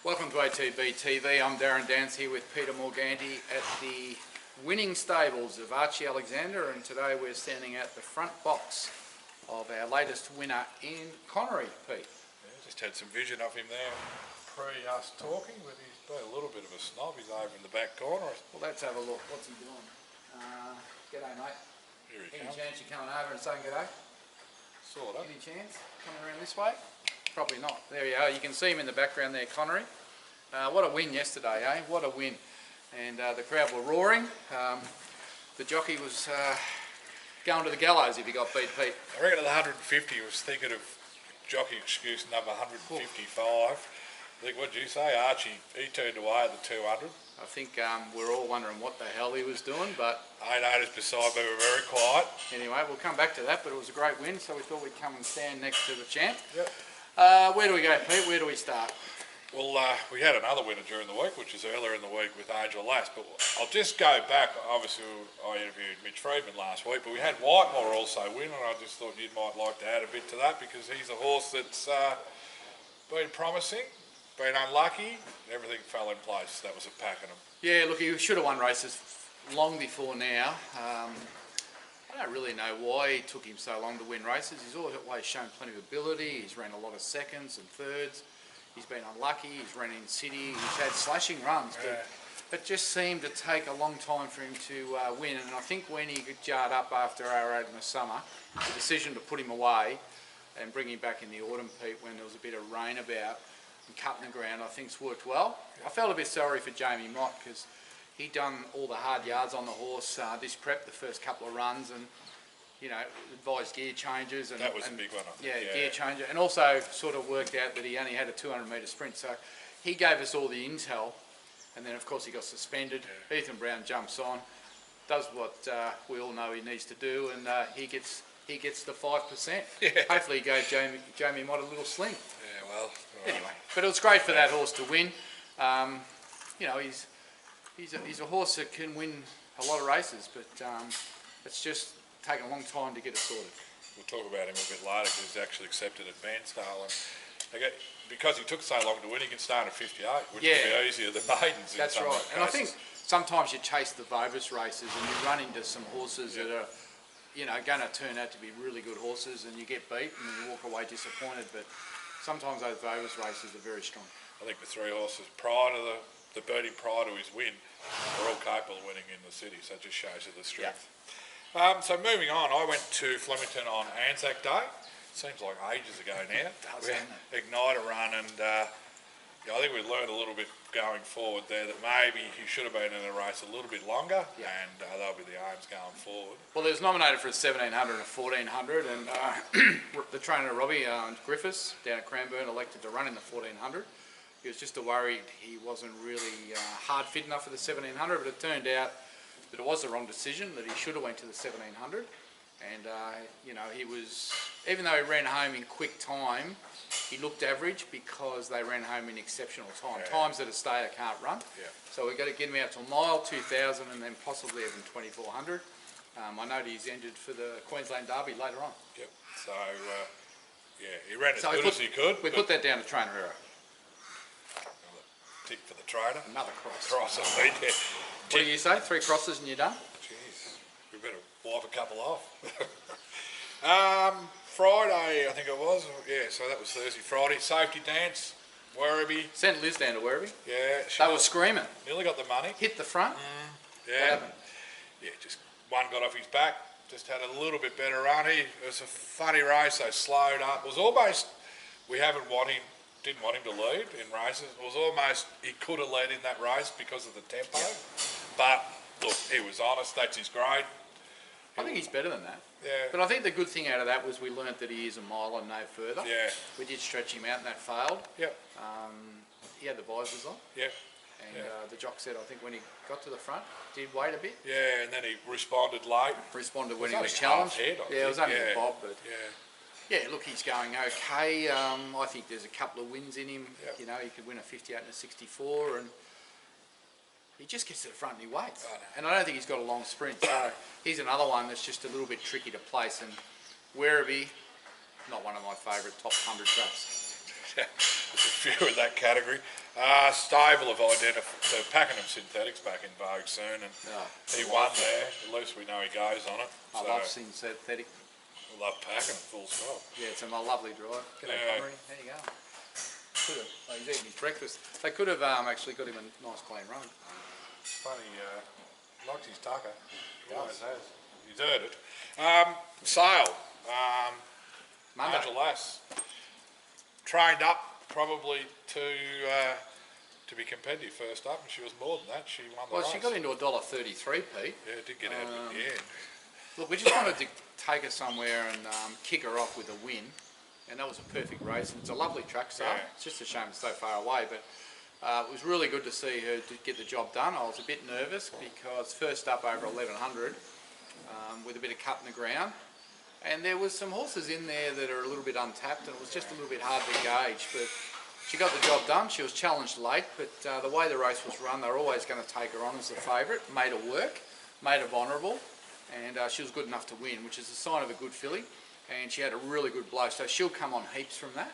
Welcome to ATB-TV. I'm Darren Dance here with Peter Morganti at the winning stables of Archie Alexander, and today we're standing at the front box of our latest winner in Connery, Pete. Yeah, just had some vision of him there pre us talking, but he's been a little bit of a snob. He's over in the back corner. Well, let's have a look. What's he doing? G'day, mate. Here he Any comes. chance you're coming over and saying g'day? Sort of. Any chance? Coming around this way? Probably not. There you are. You can see him in the background there, Connery. What a win yesterday, eh? What a win. And the crowd were roaring. The jockey was going to the gallows if he got beat, Pete. I reckon at the 150 he was thinking of jockey excuse number 155. I think, what did you say, Archie? He turned away at the 200. I think we're all wondering what the hell he was doing, but... I noticed beside me were very quiet. Anyway, we'll come back to that, but it was a great win, so we thought we'd come and stand next to the champ. Yep. Where do we go, Pete? Where do we start? Well, we had another winner during the week, which is earlier in the week with Angel Lass, but I'll just go back. Obviously, I interviewed Mitch Freedman last week, but we had Whitemore also win, and I just thought you might like to add a bit to that because he's a horse that's been promising, been unlucky, everything fell in place. That was a pack of them. Yeah, look, he should have won races long before now. I don't really know why it took him so long to win races. He's always shown plenty of ability. He's ran a lot of seconds and thirds. He's been unlucky. He's ran in City. He's had slashing runs, but it just seemed to take a long time for him to win. And I think when he got jarred up after Ararat in the summer, the decision to put him away and bring him back in the autumn, Pete, when there was a bit of rain about and cutting the ground, I think's worked well. I felt a bit sorry for Jamie Mott because he'd done all the hard yards on the horse this prep, the first couple of runs, and you know, advised gear changes. And that was a big one, I think. Yeah, gear changer, and also sort of worked out that he only had a 200-metre sprint. So he gave us all the intel, and then of course he got suspended. Yeah. Ethan Brown jumps on, does what we all know he needs to do, and he gets the 5%. Yeah. Hopefully he gave Jamie Mott a little sling. Yeah, well. Anyway, but it was great for that horse to win. You know, he's a horse that can win a lot of races, but it's just taken a long time to get it sorted. We'll talk about him a bit later because he's actually accepted at Bairnsdale, and because he took so long to win, he can start at 58, which would be easier than maidens. That's right. And I think sometimes you chase the Vovis races and you run into some horses that are, you know, going to turn out to be really good horses, and you get beat and you walk away disappointed. But sometimes those Vovis races are very strong. I think the three horses prior to the beating prior to his win are all capable of winning in the city, so it just shows you the strength. Yeah. So moving on, I went to Flemington on Anzac Day. Seems like ages ago now. We had Ignite a run, and I think we learned a little bit going forward there that maybe he should have been in the race a little bit longer, and that'll be the aims going forward. Well, he was nominated for a 1700 and a 1400, and the trainer Robbie Griffiths down at Cranbourne elected to run in the 1400. He was just worried he wasn't really hard fit enough for the 1700, but it turned out that it was the wrong decision, that he should have went to the 1700. And, you know, he was, even though he ran home in quick time, he looked average because they ran home in exceptional time. Yeah. Times that a stayer can't run. Yeah. So we've got to get him out to a mile, 2000, and then possibly even 2400. I know he's entered for the Queensland Derby later on. Yep. So, he ran as good as he could. We put that down to Trainer Hero. Tick for the trainer. Another cross. Cross, I mean, yeah. What do you say? 3 crosses and you're done? Jeez, we better wipe a couple off. Friday, I think it was. Yeah, so that was Thursday, Friday. Safety dance, Werribee. Sent Liz down to Werribee. Yeah. They were screaming. Nearly got the money. Hit the front. Yeah. What happened? Yeah, just one got off his back. Just had a little bit better run. It was a funny race. They slowed up. It was almost, didn't want him to lead in races. It was almost, he could have led in that race because of the tempo. Yeah. But, look, he was honest. That's his grade. I think he's better than that. Yeah. But I think the good thing out of that was we learnt that he is a mile and no further. Yeah. We did stretch him out and that failed. Yep. He had the visors on. Yep. And the jock said, I think when he got to the front, did wait a bit. Yeah, and then he responded late. Responded when he was challenged. It was only a bob, but... Yeah. Yeah, look, he's going okay. I think there's a couple of wins in him. Yep. You know, he could win a 58 and a 64, and he just gets to the front and he waits. And I don't think he's got a long sprint. So he's another one that's just a little bit tricky to place. And Werribee, not one of my favourite top 100 tracks. There's a few in that category. Stable have identified, so Pakenham Synthetics back in vogue soon, and he won there. At least we know he goes on it. I love synthetic. I love Pakenham, full stop. Yeah, it's a lovely drive. G'day, Connery. How you going? He's eating his breakfast. They could have actually got him a nice clean run. Funny, likes his tucker. He always has. He's earned it. Sale. Monday. Angel Lass. Trained up probably to be competitive first up, and she was more than that. She won the race. She got into $1.33, Pete. Yeah, did get out at the end. Look, we just wanted to take her somewhere and kick her off with a win, and that was a perfect race. And it's a lovely track, so it's just a shame it's so far away, but it was really good to see her get the job done. I was a bit nervous because first up over 1100 with a bit of cut in the ground, and there was some horses in there that are a little bit untapped, and it was just a little bit hard to gauge, but she got the job done. She was challenged late, but the way the race was run, they were always going to take her on as the favourite. Made her work, made her vulnerable, and she was good enough to win, which is a sign of a good filly, and she had a really good blow, so she'll come on heaps from that.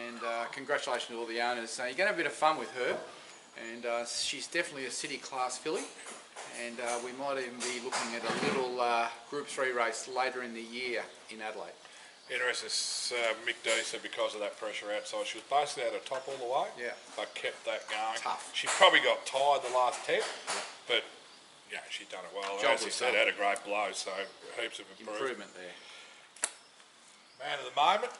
And congratulations to all the owners. You're going to have a bit of fun with her, and she's definitely a city class filly, and we might even be looking at a little Group 3 race later in the year in Adelaide. Interesting, Mick D said because of that pressure outside, she was basically at her top all the way, but kept that going. Tough. She probably got tired the last 10, but yeah, she done it well. As he said, had a great blow, so heaps of improvement there. Man of the moment,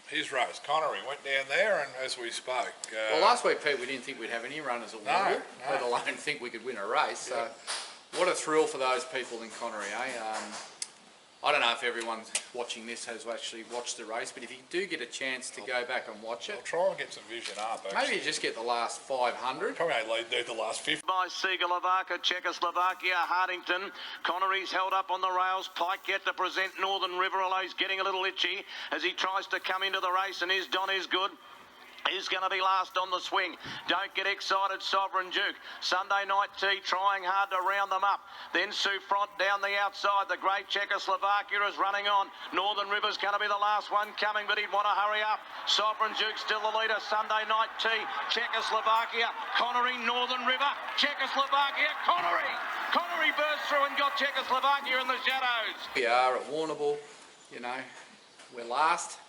his race. Connery went down there, and as we spoke... well, last week, Pete, we didn't think we'd have any runners at Warrnambool, let alone think we could win a race. So what a thrill for those people in Connery, eh? I don't know if everyone watching this has actually watched the race, but if you do get a chance to go back and watch it... I'll try and get some vision up, actually. Maybe you just get the last 500. Probably only lead the last 50. By Segalovaka, Czechoslovakia, Hardington. Connery's held up on the rails. Pike yet to present Northern River, although he's getting a little itchy as he tries to come into the race, and his Don is good. He's going to be last on the swing. Don't get excited, Sovereign Duke. Sunday Night Tea trying hard to round them up. Then Souffront down the outside. The great Czechoslovakia is running on. Northern River's going to be the last one coming, but he'd want to hurry up. Sovereign Duke still the leader. Sunday Night Tea, Czechoslovakia, Connery, Northern River, Czechoslovakia, Connery. Connery burst through and got Czechoslovakia in the shadows. We are at Warrnambool, you know, we're last.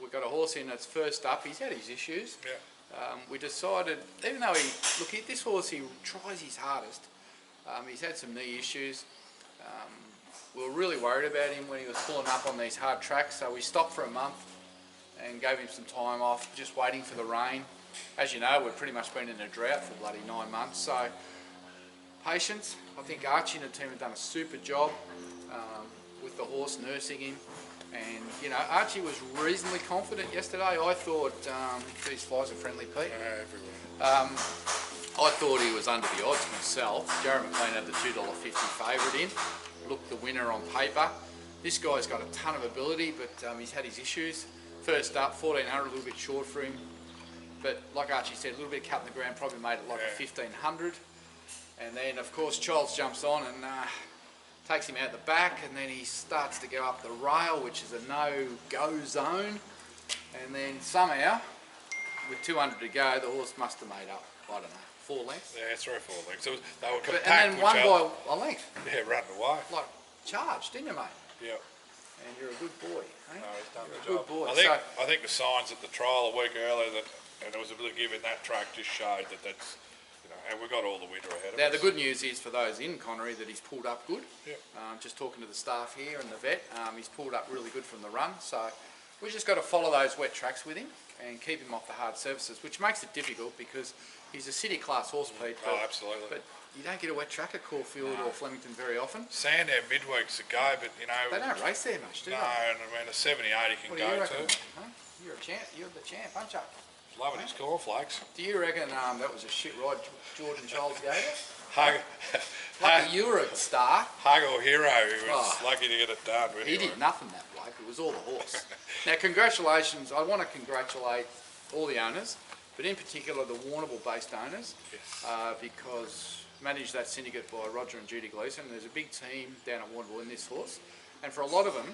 We've got a horse in that's first up. He's had his issues. We decided, even though this horse, he tries his hardest. He's had some knee issues. We were really worried about him when he was pulling up on these hard tracks, so we stopped for a month and gave him some time off, just waiting for the rain. As you know, we've pretty much been in a drought for bloody 9 months, so patience. I think Archie and the team have done a super job with the horse, nursing him. And, you know, Archie was reasonably confident yesterday. I thought, these flies are friendly, Pete. I thought he was under the odds myself. Jared McLean had the $2.50 favourite in. Looked the winner on paper. This guy's got a ton of ability, but he's had his issues. First up, 1400, a little bit short for him. But like Archie said, a little bit of cut in the ground probably made it like a 1500. And then, of course, Charles jumps on and takes him out the back, and then he starts to go up the rail, which is a no-go zone. And then somehow, with 200 to go, the horse must have made up, I don't know, 4 lengths? Yeah, 3 or 4 lengths. They were compact. And then won by a length. Yeah, run away. Like, charged, didn't you, mate? Yeah. And you're a good boy, eh? No, he's done the job. Good boy. I think the signs at the trial a week earlier, and there was a bit of give in that track, just showed that that's... And we've got all the winter ahead of us. Now, the good news is for those in Connery that he's pulled up good. Yeah. Just talking to the staff here and the vet, he's pulled up really good from the run. So we've just got to follow those wet tracks with him and keep him off the hard surfaces, which makes it difficult because he's a city class horse, Pete. Oh, absolutely. But you don't get a wet track at Caulfield or Flemington very often. Sandown midweeks ago, but you know... They don't race there much, do they? No, and around a 70, 80 can go to. Huh? You're a champ. You're the champ, aren't you? Loving his cornflakes. Do you reckon that was a shit ride George and Charles gave us? Hug, you were a star. Hug or hero, he was lucky to get it done. He did nothing, that bloke. It was all the horse. Now, congratulations. I want to congratulate all the owners, but in particular the Warrnambool-based owners, because managed that syndicate by Roger and Judy Gleeson. There's a big team down at Warrnambool in this horse, and for a lot of them,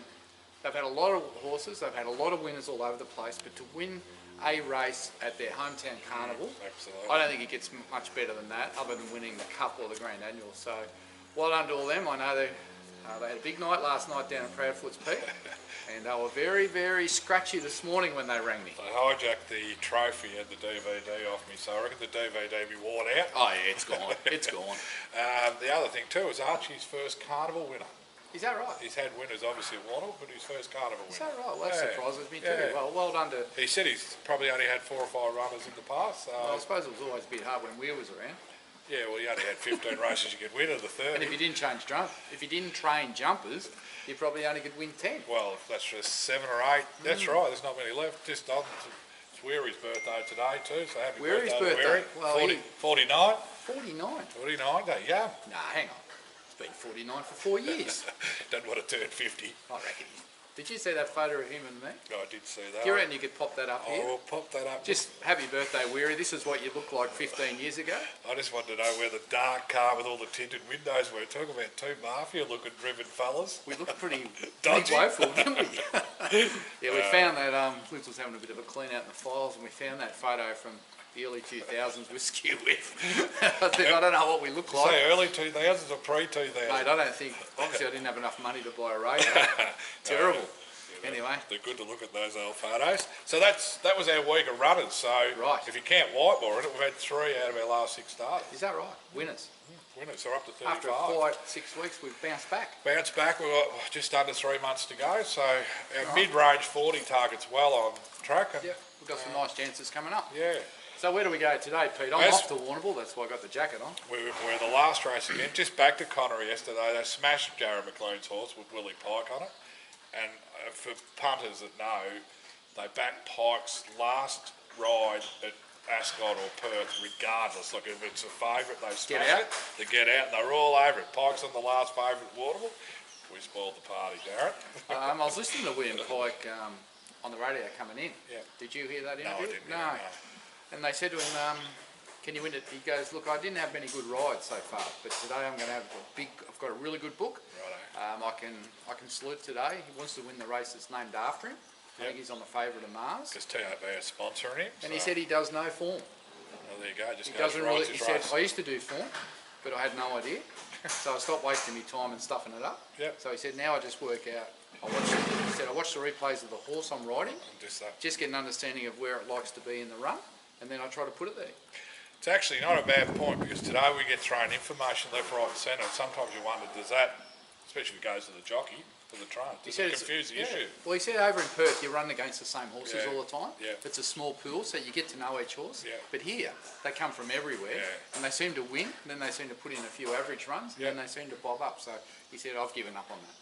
they've had a lot of horses, they've had a lot of winners all over the place, but to win a race at their hometown carnival. Absolutely. I don't think it gets much better than that, other than winning the Cup or the Grand Annual. So, well done to all them. I know they had a big night last night down at Proudfoot's Peak, and they were very, very scratchy this morning when they rang me. They hijacked the trophy and the DVD off me, so I reckon the DVD be worn out. Oh yeah, it's gone. It's gone. The other thing too is Archie's first carnival winner. Is that right? He's had winners obviously at Warrnambool, but his first carnival winner. Is that right? Well, that surprises me too. Yeah. Well done to... He said he's probably only had 4 or 5 runners in the past. So Well, I suppose it was always a bit hard when Weir was around. yeah, well, he only had 15 races. You could win at the 30. And if you didn't train jumpers, you probably only could win 10. Well, if that's just 7 or 8. That's right. There's not many left. Just on. It's Weary's birthday today too, so happy Weary's birthday to Weary. Well, 49. 49? 49, there you go. Nah, hang on. It's been 49 for 4 years. Don't want to turn 50. I reckon. Did you see that photo of him and me? I did see that. Do you reckon you could pop that up I here? will pop that up. Just happy birthday, Weary. This is what you looked like 15 years ago. I just wanted to know where the dark car with all the tinted windows were. Talking about 2 mafia-looking driven fellas. We looked pretty Dodgy. woeful, didn't we? Yeah, we found that Liz was having a bit of a clean out in the files, and we found that photo from the early 2000s with Skew with. I don't know what we look like. Say early 2000s or pre-2000s? Mate, I don't think, obviously I didn't have enough money to buy a radar. Terrible. Anyway. They're good to look at those old photos. So that was our week of runners. So Right. if you count Whitemore in it, we've had 3 out of our last 6 starters. Is that right? Winners. Winners are up to 35. After a quiet 6 weeks, we've bounced back. Bounce back, we've got just under 3 months to go. So our mid-range 40 target's well on track. And, Yep, we've got some nice chances coming up. Yeah. So where do we go today, Pete? I'm off to Warrnambool, that's why I got the jacket on. We're the last race again. Just back to Connery yesterday. They smashed Jared McLean's horse with Willie Pike on it. And for punters that know, they back Pike's last ride at Ascot or Perth regardless. Like if it's a favourite, they smash it. They get out and they're all over it. Pike's on the last favourite at Waterville. We spoiled the party, Darren. I was listening to William Pike on the radio coming in. Yeah. Did you hear that No, interview? I didn't hear it, no. And they said to him, can you win it? He goes, look, I didn't have many good rides so far, but today I'm going to have I've got a really good book. Righto. I can salute today. He wants to win the race that's named after him. I think he's on the favourite of Mars. Because TAB is sponsoring him. And he said he does no form. Well, there you go. Just He goes doesn't right really, to he his said, race. I used to do form, but I had no idea. So I stopped wasting my time and stuffing it up. Yep. So he said, now I just work out. I watch the replays of the horse I'm riding, Just that. just get an understanding of where it likes to be in the run, and then I try to put it there. It's actually not a bad point because today we get thrown information left, right and centre. Sometimes you wonder, does that, especially if it goes to the jockey, to the trainer, does it confuse the issue? Well, he said over in Perth you run against the same horses Yeah. all the time. Yeah. It's a small pool, so you get to know each horse. Yeah. But here, they come from everywhere, Yeah. and they seem to win, then they seem to put in a few average runs, and Yeah. then they seem to bob up. So he said, I've given up on that.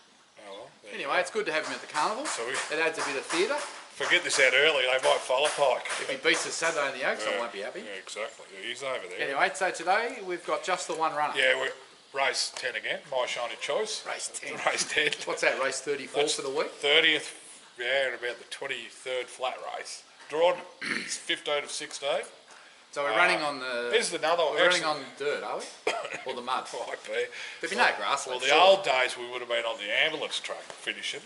Oh, well, there you Anyway, it's good to have him at the carnival. So It adds a bit of theatre. go. If we get this out early, they might follow Pike. If he beats us Saturday in the Oaks, I won't be happy. Yeah, exactly. Yeah, he's over there. Anyway, so today we've got just the one runner. Yeah, we're race 10 again, my shiny choice. Race 10. Race 10. What's that, race 34 That's for the week? 30th, yeah, and about the 23rd flat race. Drawn 15 of 16. So we're running on the... Here's another one. We're running on dirt, are we? Or the mud? Might be. There'd be no grass Well, left, the surely. old days we would have been on the ambulance track finishing.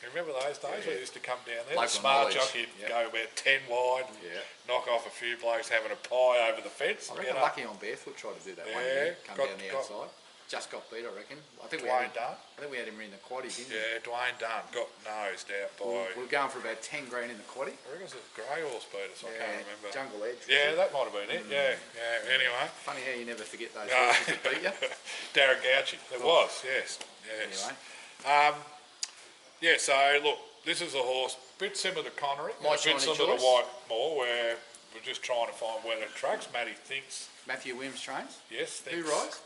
You remember those days? We used to come down there. Local The smart knowledge. jockey would Yep. go about 10 wide, Yeah. knock off a few blokes having a pie over the fence. I and reckon get up. Lucky on Barefoot tried to do that one Yeah, year. Come got- down the got- outside. Just got beat, I reckon. I think Dwayne Dunn. I think we had him in the quaddy, didn't we? Yeah, Dwayne Dunn got nosed out by, We were going for about 10 grand in the quaddy. I reckon it was a grey horse beat us, I can't remember. Jungle Edge. was Yeah, it? that might have been it. Yeah. Anyway, Funny how you never forget those No. horses that beat you. Darren Gouchy. It was, yes. Anyway, Yeah, so look, this is a horse, bit similar to Connery, My a bit shiny similar choice. to Whitemore, where we're just trying to find where the tracks. Matty thinks, Matthew Williams trains. yes, Who thinks. rides?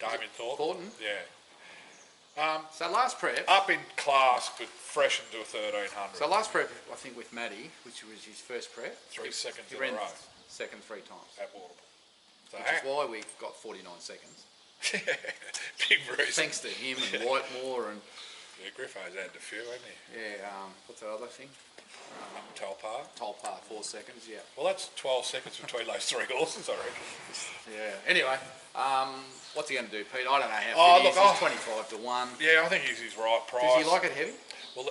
Damien Thornton. Thornton. Yeah. So last prep. Up in class, but fresh into a 1300. So last prep, I think with Matty, which was his first prep. 3 seconds he in a ran row second 3 times. at Waterville. So Which is why we got 49 seconds. big reason. Thanks to him and Whitemore and Yeah, Griffo's had a few, hasn't he? what's that other thing? Tolpar. Tolpar, 4 seconds, yeah. Well, that's 12 seconds between those 3 horses, I reckon. Yeah. Anyway, what's he going to do, Pete? I don't know how Oh, fit he is. look, He's 25 to 1. Yeah, I think he's his right price. Does he like it heavy? Well,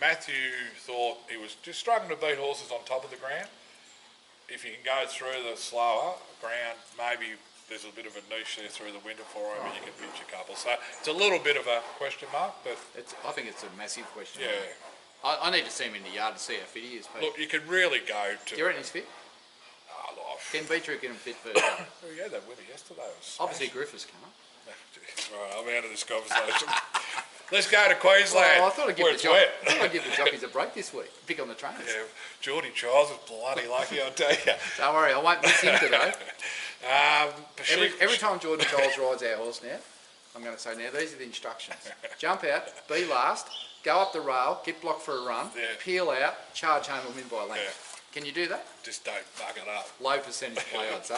Matthew thought he was just struggling to beat horses on top of the ground. If you can go through the slower ground, maybe there's a bit of a niche there through the winter for him, and you can pitch a couple. So it's a little bit of a question mark, but I think it's a massive question. yeah. I need to see him in the yard to see how fit he is, Pete. Look, you can really go to. Do you reckon he's fit? Oh, look, Can Beatrice get him fit first? well, he had that winner yesterday. It was Obviously, smashing. Griffiths can't. Right, I'm out of this conversation. Let's go to Queensland. Well, I thought I'd give the jockeys a break this week. Pick on the trainers. Yeah, Geordie Charles is bloody lucky, I'll tell you. Don't worry, I won't miss him today. Pashik- Every time Jordan Charles rides our horse now, I'm going to say, now these are the instructions. Jump out, be last, go up the rail, get blocked for a run, peel out, charge home and win by a length. Can you do that? Just don't bug it up. Low percentage play, I'd say.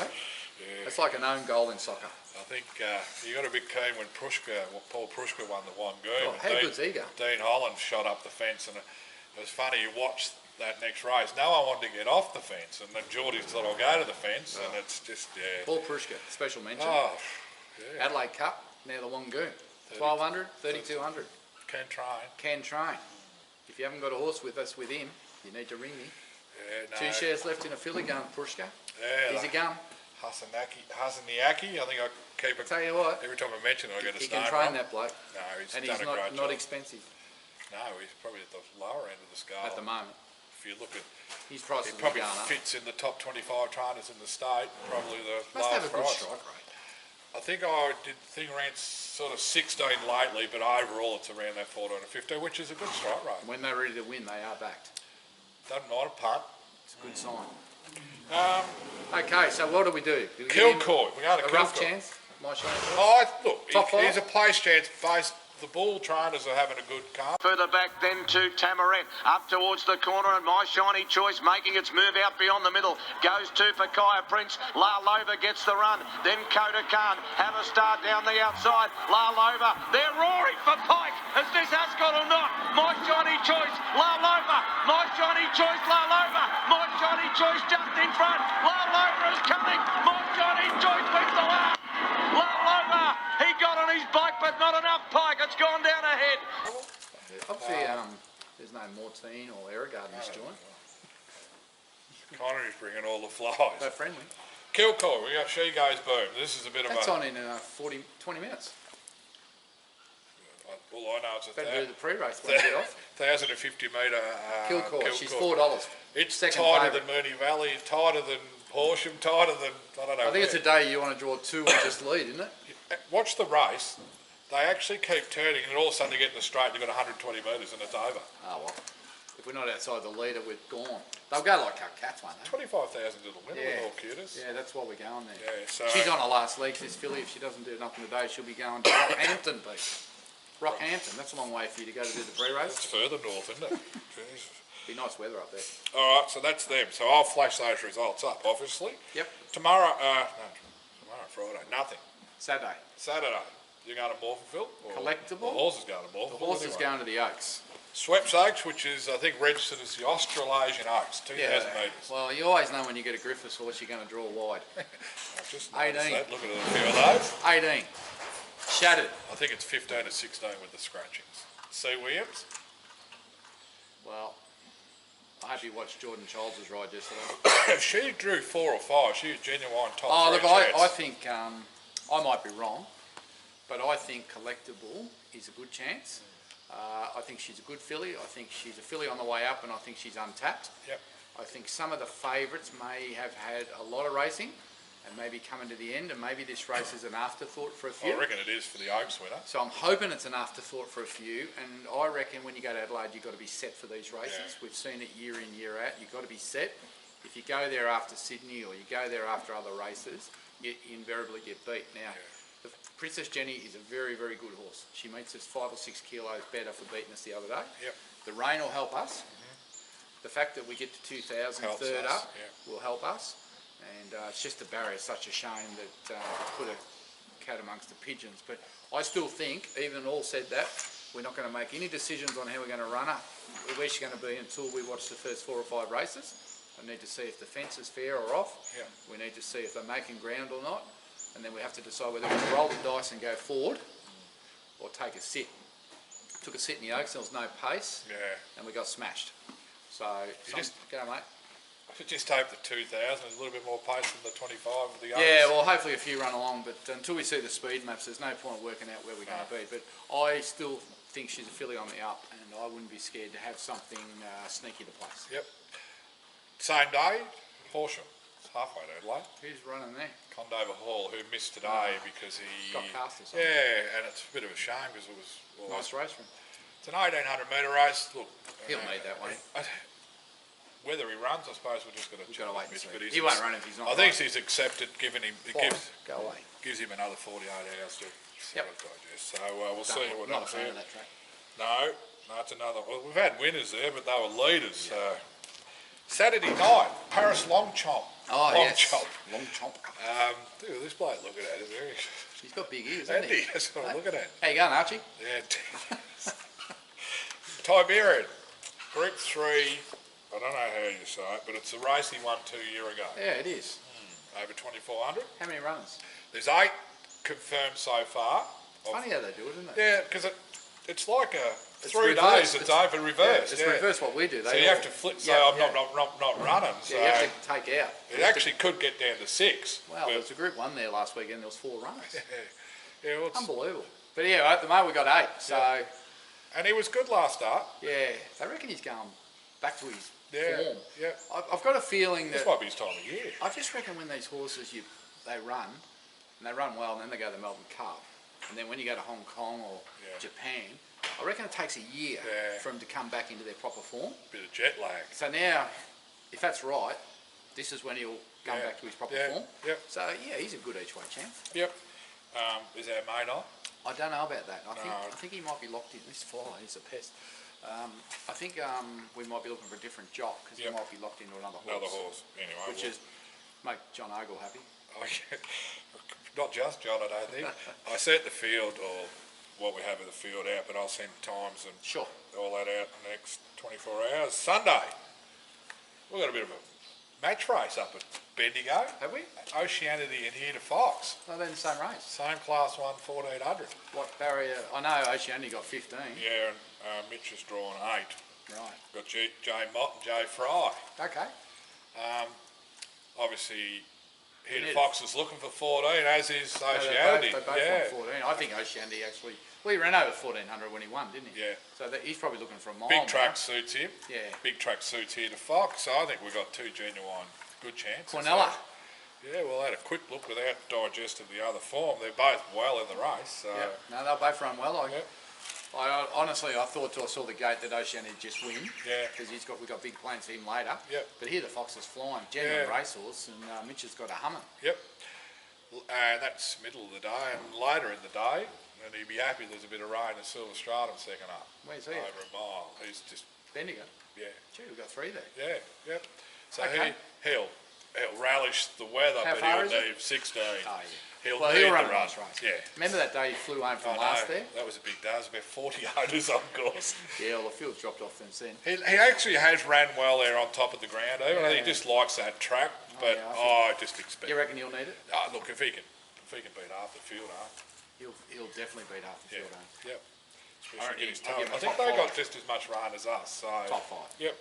Yeah. It's like an own goal in soccer. I think you got a bit keen when Paul Prushka won the Wangoon. Oh, how good's he going? Dean Holland shot up the fence, and it was funny. You watched that next race. No one wanted to get off the fence, and then Geordie thought, "I'll go to the fence," and it's just Paul Prushka, special mention. Oh, yeah. Adelaide Cup, now the Wangoon. 1200, 3200. Can train. Can train. If you haven't got a horse with us with him, you need to ring me. Yeah, no. 2 shares left in a filly going, Prushka. Yeah, He's a gun. Hasaniaki, I think I keep it. Tell you what, Every time I mention it, I get his he name can train wrong. that bloke. No, he's And done he's a great not job. expensive No, he's probably at the lower end of the scale. at the moment. If you look at, His price he is probably going up. fits in the top 25 trainers in the state. Probably the Must have lowest a good price. strike rate. I think I ran sort of 16 lately, but overall it's around that 14 to 15, which is a good strike rate. When they're ready to win, they are backed. Doesn't mind a punt. It's a good sign. Um, Okay, so what do we do? Do we give him Kilcoy, we go to a rough Kilcoy. chance? My showing. Look, Top five? he's a place chance based. The bull trainers are having a good car. Further back then to Tamaret, up towards the corner, and My Shiny Choice making its move out beyond the middle. Goes to Fakaya Prince. La Lova gets the run. Then Kota Khan have a start down the outside. La Lova, they're roaring for Pike. Is this Ascot or not? My Shiny Choice, La Lova. My Shiny Choice, La Lova. My Shiny Choice just in front. La Lova is coming. My Shiny Choice wins the last. La Lova, he got on his bike, but not enough Pike. It's gone down ahead. Obviously, there's no Mortine or Erigard in this joint. Connery's bringing all the They're flies. friendly. Kilcoy, we got She Goes Boom. This is a bit of That's a... on in 20 minutes. All I know is a Better do the pre-race when you get off. 1,050 metre Kilcoy, she's $4. It's Second tighter favourite. than Mooney Valley, tighter than Horsham, tighter than, I don't know. I think it's a day you want to draw 2 and just lead, isn't it? Watch the race. They actually keep turning, and all of a sudden they get in the straight, they've got 120 metres and it's over. Oh, well. If we're not outside the leader, we're gone. They'll go like our cats, won't they? 25,000 little winner Yeah. with all cuties. Yeah, that's why we're going there. Yeah, so She's on her last legs, this filly. If she doesn't do nothing today, she'll be going to Rockhampton, Pete. Rockhampton, that's a long way for you to go to do the pre-race. it's further north, isn't it? Jesus. Be nice weather up there. All right, so that's them. So I'll flash those results up, obviously. Yep. Tomorrow, Friday, nothing. Saturday. Saturday, you're going to Morphettville? Or Collectible? The horse is going to The Morphettville. horse is anyway. going to the Oaks. Sweps Oaks, which is, I think, registered as the Australasian Oaks, 2,000 metres. Well, you always know when you get a Griffiths horse, you're going to draw wide. I've just 18. noticed that. Look at a few of those. 18. Shattered. I think it's 15 to 16 with the scratchings. C. Williams? Well, I hope you watched Jordan Charles's ride yesterday. If she drew 4 or 5, she was genuine top Oh, three look, chance. I think, I might be wrong, but I think Collectible is a good chance. I think she's a good filly. I think she's a filly on the way up, and I think she's untapped. Yep. I think some of the favourites may have had a lot of racing and maybe coming to the end, and maybe this race is an afterthought for a few. I reckon it is for the Oaks winner. So I'm hoping it's an afterthought for a few, and I reckon when you go to Adelaide, you've got to be set for these races. Yeah. We've seen it year in, year out. You've got to be set. If you go there after Sydney or you go there after other races, you invariably get beat. Now, the Princess Jenny is a very, very good horse. She makes us 5 or 6 kilos better for beating us the other day. Yep. The rain will help us. The fact that we get to 2,000 Helps third us, up yeah. will help us. And it's just the barrier. It's such a shame that put a cat amongst the pigeons. But I still think, even all said that, we're not going to make any decisions on how we're going to run her, where she's going to be until we watch the first 4 or 5 races. I need to see if the fence is fair or off. Yeah. We need to see if they're making ground or not. And then we have to decide whether we roll the dice and go forward or take a sit. took a sit in the Oaks, there was no pace, and we got smashed. So, go mate. I just hope the 2000 is a little bit more pace than the 25 with the Oaks. Yeah, well, hopefully a few run along, but until we see the speed maps, there's no point working out where we're going to be. But I still think she's a filly on the up, and I wouldn't be scared to have something sneaky to place. Yep. Same day, Horsham. It's halfway to Adelaide. Who's running there? Condover Hall, who missed today because he got cast or something. Yeah, and it's a bit of a shame because it was Nice race for him. It's an 1800 metre race. Look, He'll need that one. Whether he runs, I suppose we're just going to wait and see. but He won't run if he's not. I think he's accepted, given him. It Go away. gives him another 48 hours to digest. So we'll see what Not a happens fan there. of that track. No, it's another. Well, we've had winners there, but they were leaders. Saturday night, Paris Long Chomp. Oh, Long yes. Chomp. Long chomp. Dude, this bloke looking at him there. He's got big ears, hasn't he? That's what I'm looking at. How you going, Archie? Yeah. Tiberian, Group 3. I don't know how you say it, but it's a race he won 2 years ago. Yeah, it is. Over 2,400. How many runners? There's 8 confirmed so far. Funny how they do it, isn't it? Yeah, because it's like It's 3 reversed. days. It's over reversed. It's reverse what we do. So you have to flip. So I'm not running. So you have to take out. it actually could get down to 6. Well, there was a Group 1 there last weekend. There was 4 runners. Yeah, well, Unbelievable. But yeah, at the moment we got 8. So and he was good last start. yeah, I reckon he's going back to his form. Yeah. I've got a feeling This that might be his time of year. I just reckon when these horses they run and they run well, and then they go to the Melbourne Cup, and then when you go to Hong Kong or Japan, I reckon it takes a year for them to come back into their proper form. Bit of jet lag. So now, if that's right, this is when he'll come back to his proper form. Yep. So yeah, he's a good each way champ. Yep. Is our mate on? I don't know about that. I No. think he might be locked in. This fly is a pest. I think we might be looking for a different jock because he might be locked into another horse. Another horse. Anyway. Which is make John Ogle happy. Not just John, I don't think. I set the field, or what we have in the field out, but I'll send times and all that out in the next 24 hours. Sunday, we've got a bit of a match race up at Bendigo. Have we? Oceanity and Here to Fox. Oh, they're in the same race. Same class 1, 1400. What barrier? I know Oceania got 15. Yeah, and Mitch has drawn 8. Right. Got Jay Mott and Jay Fry. Okay. Obviously, Here to Fox is looking for 14, as is Oceanity. They both won 14. I think Oceanity actually, well, he ran over 1400 when he won, didn't he? Yeah. So he's probably looking for a mile. Big track now. suits him. Yeah. Big track suits Here to Fox. So I think we've got 2 genuine good chances. Cornella. Yeah, well, I had a quick look without digesting the other form. They're both well in the race. So. Yeah. No, they'll both run well. I honestly, I thought till I saw the gate that Oceania would just win. Yeah. Because we've got big plans for him later. Yep. But here the Fox is flying. Genuine racehorse, and Mitch has got a humming. Yep. And that's middle of the day, and later in the day, and he'd be happy there's a bit of rain in Silver Stratum second up. Where's he? Over a mile. He's just, Bendigo. yeah. Gee, we've got 3 there. Yeah, yep. So Okay. he'll relish the weather, How but far he'll is it? need 16. Oh, yeah. He'll Well, need he'll the run a run. nice race. Yeah. Remember that day he flew home from I last know. there? That was a big day. It was about 40 owners on course. Yeah, well, the field's dropped off since then. He actually has ran well there on top of the ground, even though he just likes that track. But I just expect. You reckon he'll need it? Look, if he can beat half the field, He'll definitely beat half the field. Yep. I reckon Especially get his I'll give him toe. I a think top they 5. got just as much rain as us. So Top 5. Yep.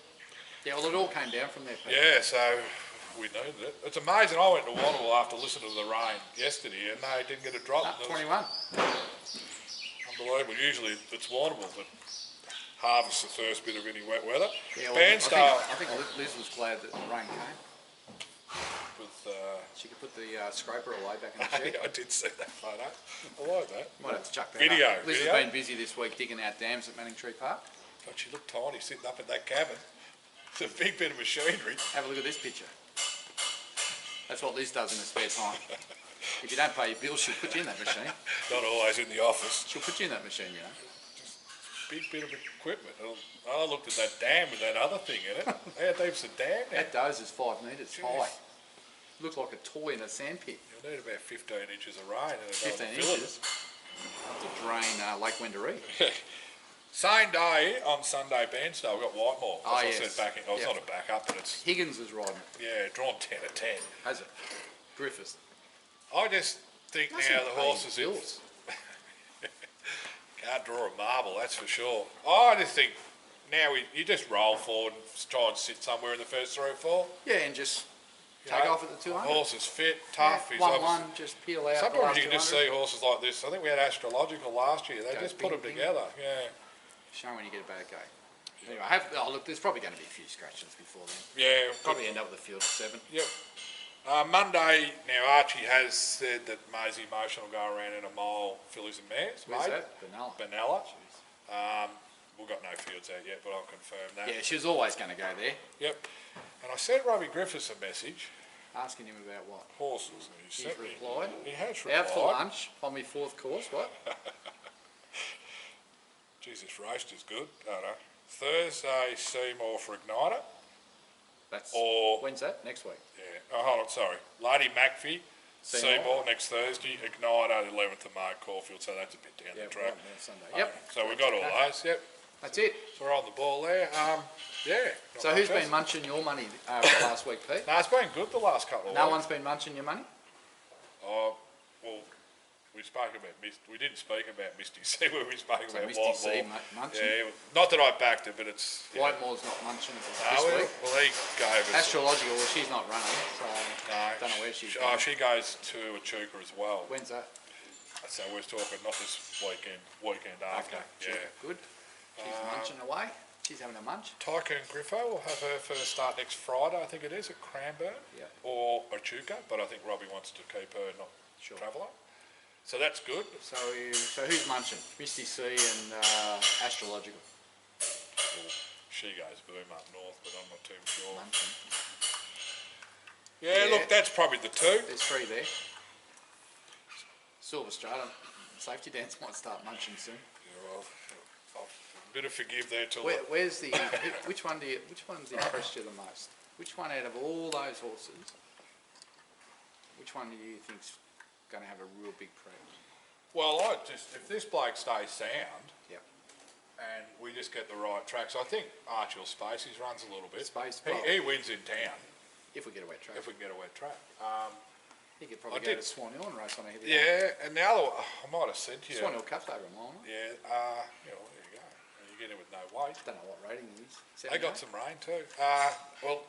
Yeah, well, it all came down from there, Pete. Yeah, so we needed it. It's amazing. I went to Wannable after listening to the rain yesterday, and they didn't get a drop. 21. Unbelievable. Usually it's Wannable, but harvest the first bit of any wet weather. Yeah, well, Bairnsdale I think Liz was glad that the rain came. with. She could put the scraper away back in the shed. I did see that photo. I like that. Might have to chuck that Video, up. Liz video. has been busy this week digging out dams at Manning Tree Park. God, she looked tiny sitting up in that cabin. It's a big bit of machinery. Have a look at this picture. That's what Liz does in her spare time. If you don't pay your bills, she'll put you in that machine. Not always in the office. She'll put you in that machine, you know. Big bit of equipment. I looked at that dam with that other thing in it. How deep's the dam now? That doze is 5 metres Jeez. high. Looks like a toy in a sandpit. You'll need about 15 inches of rain. 15 inches to drain Lake Wendouree. Same day on Sunday, Bairnsdale, we've got Whitemore. Oh, As I yes. said back in, it's not a backup, but it's, Higgins is riding it, yeah, drawn 10 of 10. has it? Griffiths. I just think Doesn't now the pay horses his in. bills. outdraw a marble, that's for sure. I just think now you just roll forward and try and sit somewhere in the first 3 or 4. Yeah, and just take off at the 200. Horse is fit, tough. Yeah, He's 1-1, just peel out. sometimes the you last can just 200. see horses like this. I think we had Astrological last year. They Goes just put them bing, bing. together. Yeah. Show when you get a bad go. Anyway, look, there's probably going to be a few scratches before then. Yeah. Probably end up with a field of 7. Yep. Monday, now Archie has said that Maisie Motion will go around in a mile fillies and mares. Where's mate. that? Benalla. Benalla. We've got no fields out yet, but I'll confirm that. Yeah, she was always going to go there. Yep. And I sent Robbie Griffiths a message. Asking him about what? Horses. And he He's sent me- replied. He has replied. Out for lunch on my 4th course, what? Geez, this roast is good. I don't know. Thursday, Seymour for Igniter. That's Or- when's that? Next week. Yeah. Oh, hold on, sorry. Lady McPhee, Seymour next Thursday. Igniter, 11th of May, Caulfield. So that's a bit down the track. right, yeah, Sunday. Yep. So we've got all those. Yep. That's it. So we're on the ball there. Yeah. not So much who's else. been munching your money over the last week, Pete? No, it's been good the last couple of No weeks. one's been munching your money? Oh, well, we spoke about we didn't speak about Misty C when we spoke So about Misty C Whitemore. munching? Yeah, not that I backed it, but it's... Yeah. Whitemore's not munching No, this well, week. well, he gave us... Astrological, well, she's not running, so No, don't know where she's oh, going. she goes to Echuca as well. When's that? So we're talking not this weekend after. Okay, Yeah. good. She's munching away. She's having a munch. Tycoon Griffo will have her first start next Friday, I think it is, at Cranbourne. Yeah. Or Echuca, but I think Robbie wants to keep her, not travel up. So that's good. So who's munching? Misty C and Astrological. Well, she goes boom up north, but I'm not too sure. Munching. Yeah, Yeah. look, that's probably the 2. There's 3 there. Silver Stratum. Safety Dance might start munching soon. Yeah, well, a bit of forgive there till Where's the which one's impressed you the most? Which one out of all those horses? Which one do you think's going to have a real big prep? Well, if this bloke stays sound, Yep. and we just get the right tracks, I think Archie or Spacey's runs a little bit. Space, He wins in town if we get a wet track. if we can get a wet track. He could probably I go did- to Swan Hill and race on a heavy. Yeah, and the other one, I might have said to you. Swan Hill Cup's over a mile. Isn't it? Yeah, well, there you go. You get in with no weight. Don't know what rating he is. They got some rain too. Well,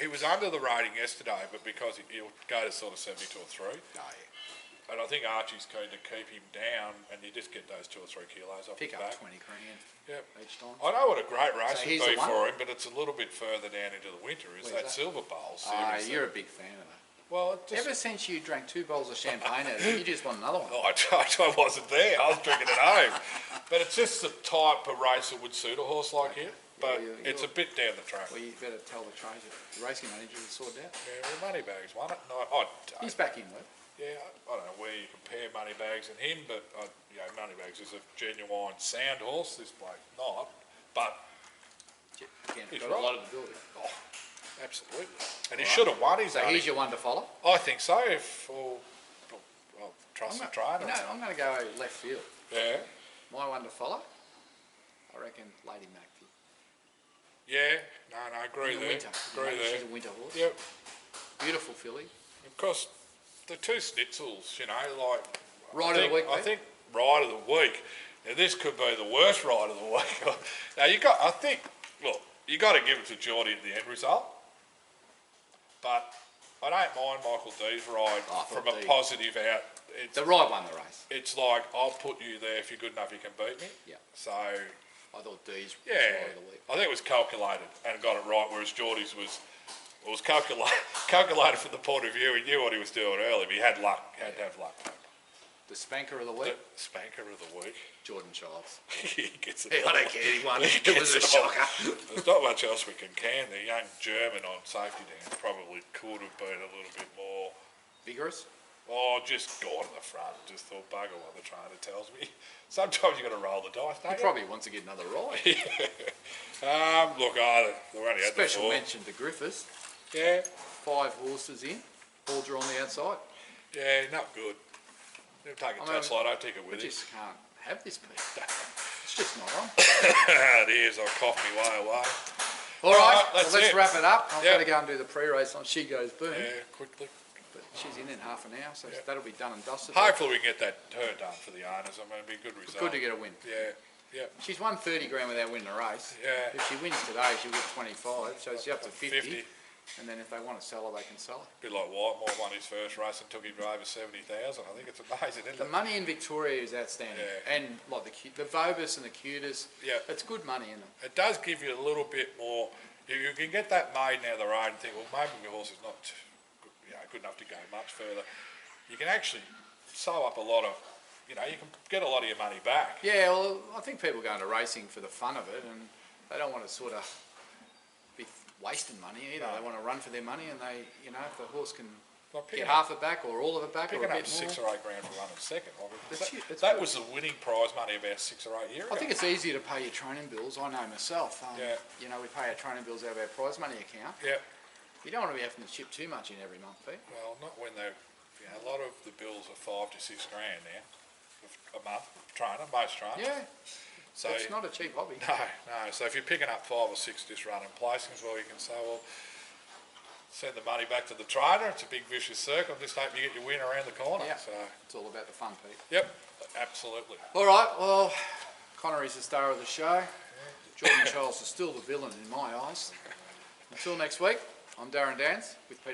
he was under the rating yesterday, but because he'll go to sort of 72 or 3. Oh, yeah. And I think Archie's keen to keep him down, and you just get those 2 or 3 kilos off Pick his up back. 20 grand Yep. each time. I know what a great race So would he's be the one? for him, but it's a little bit further down into the winter. Is Where's that that? Silver Bowl Ah, series? you're a big fan of that. Well, it just, Ever since you drank 2 bowls of champagne out of it, you just want another one. oh, I wasn't there. I was drinking at home. But it's just the type of race that would suit a horse like him. But Yeah, it's a bit down the track. Well, you better tell the racing manager to sort it out. Yeah, well, Moneybags won it. No, He's back in with. yeah, I don't know where you compare Moneybags and him, but Moneybags is a genuine sound horse. This bloke not, but Again, He's got right. a lot of ability. absolutely. And he should have won his So only. he's your one to follow. I think so. If I'll trust the I'm trainer. I'm going to go left field. Yeah, My one to follow, I reckon Lady McPhee. yeah. No, agree In the there. winter. Agree there. She's a winter horse. Yep. Beautiful filly. Of course, the 2 Schnitzels, like Ride I of the week, I mate? think ride of the week. Now this could be the worst ride of the week. Now you got to give it to Geordie at the end result. But I don't mind Michael D's ride Oh, I from thought a D- positive out. The right won the race. It's like I'll put you there if you're good enough. You can beat me. Yeah. So I thought D's was yeah, ride of the week. I think it was calculated and got it right. Whereas Geordie's was calculated from the point of view. He knew what he was doing early, but he had luck. Had to have luck. The spanker of the The week, spanker of the week. Jordan Childs. He gets it. I all. don't care, he won. He It gets was a it all. shocker. There's not much else we can. The young German on safety dance probably could have been a little bit more. Vigorous. Oh, just gone to the front. Just thought, bugger what the trainer tells me. Sometimes you got to roll the dice, He don't you? probably wants to get another ride. Look, they've only had the Special 4. mention to Griffiths. Yeah, 5 horses in, all drawn on the outside. yeah, not good. They'll take a I mean, touch light. I'll take it We with you. just can't have this piece. It's just not on. It is. I coughed my way away. All right, that's let's it. wrap it up. I'm Yep. going to go and do the pre-race on She Goes Boom. Yeah, quickly. but she's in half an hour, so that'll be done and dusted. Hopefully we can get her done for the owners. I mean, it'd be a good result. Good to get a win. Yeah. She's won 30 grand without winning a race. Yeah. If she wins today, she'll get 25, so she's up to 50. 50. And then if they want to sell her, they can sell her. A bit like Whitemore won his first race and took him to over 70,000. I think it's amazing, isn't The it? money in Victoria is outstanding. Yeah. And like the Vobus and the Cutas, it's good money in them. It does give you a little bit more. You can get that maiden out of the road and think, well, maybe my horse is not good enough to go much further. You can actually sew up a lot of, you can get a lot of your money back. Yeah, well, I think people go into racing for the fun of it, and they don't want to sort of be wasting money either. They want to run for their money, and they, if the horse can get half it back or all of it back or a bit more. Picking up 6 or 8 grand for running second. That was the winning prize money about 6 or 8 years ago. I think it's easier to pay your training bills. I know myself. We pay our training bills out of our prize money account. Yeah. You don't want to be having to chip too much in every month, Pete. Well, not when they're, a lot of the bills are 5 to 6 grand now a month. Trainer, most trainers. Yeah. So it's not a cheap hobby. No. So if you're picking up 5 or 6 just running placings, well, you can say, well, send the money back to the trainer. It's a big vicious circle. Just hope you get your win around the corner. Yeah. So it's all about the fun, Pete. Yep, absolutely. All right. Well, Connery's the star of the show. Jordan Charles is still the villain in my eyes. Until next week, I'm Darren Dans with Peter.